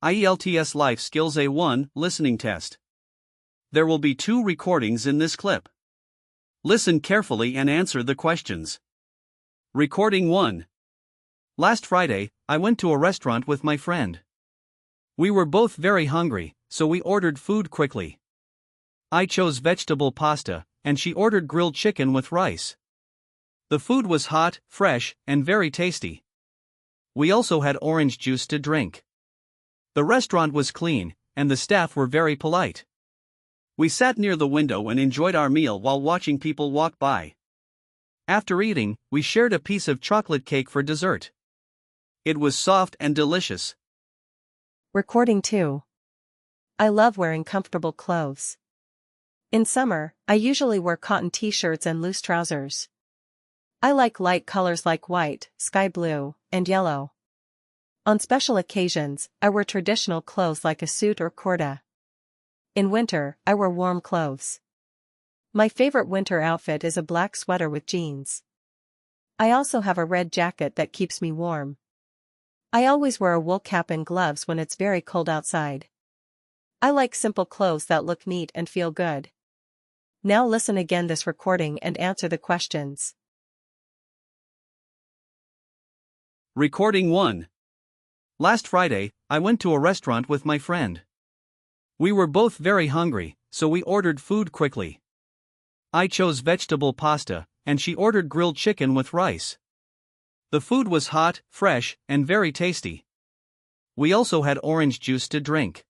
IELTS Life Skills A1 Listening Test. There will be 2 recordings in this clip. Listen carefully and answer the questions. Recording 1. Last Friday, I went to a restaurant with my friend. We were both very hungry, so we ordered food quickly. I chose vegetable pasta, and she ordered grilled chicken with rice. The food was hot, fresh, and very tasty. We also had orange juice to drink. The restaurant was clean, and the staff were very polite. We sat near the window and enjoyed our meal while watching people walk by. After eating, we shared a piece of chocolate cake for dessert. It was soft and delicious. Recording 2. I love wearing comfortable clothes. In summer, I usually wear cotton t-shirts and loose trousers. I like light colors like white, sky blue, and yellow. On special occasions, I wear traditional clothes like a suit or kurta. In winter, I wear warm clothes. My favorite winter outfit is a black sweater with jeans. I also have a red jacket that keeps me warm. I always wear a wool cap and gloves when it's very cold outside. I like simple clothes that look neat and feel good. Now listen again this recording and answer the questions. Recording 1. Last Friday, I went to a restaurant with my friend. We were both very hungry, so we ordered food quickly. I chose vegetable pasta, and she ordered grilled chicken with rice. The food was hot, fresh, and very tasty. We also had orange juice to drink.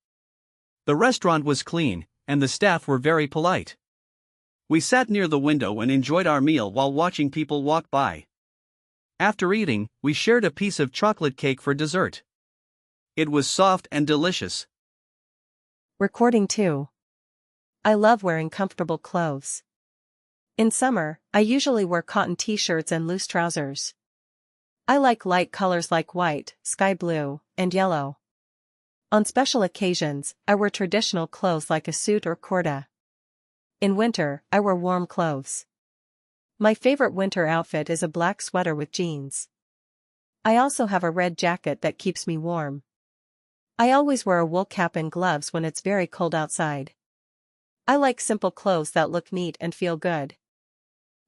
The restaurant was clean, and the staff were very polite. We sat near the window and enjoyed our meal while watching people walk by. After eating, we shared a piece of chocolate cake for dessert. It was soft and delicious. Recording 2. I love wearing comfortable clothes. In summer, I usually wear cotton t-shirts and loose trousers. I like light colors like white, sky blue, and yellow. On special occasions, I wear traditional clothes like a suit or kurta. In winter, I wear warm clothes. My favorite winter outfit is a black sweater with jeans. I also have a red jacket that keeps me warm. I always wear a wool cap and gloves when it's very cold outside. I like simple clothes that look neat and feel good.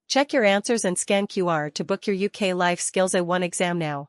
Check your answers and scan QR to book your UK Life Skills A1 exam now.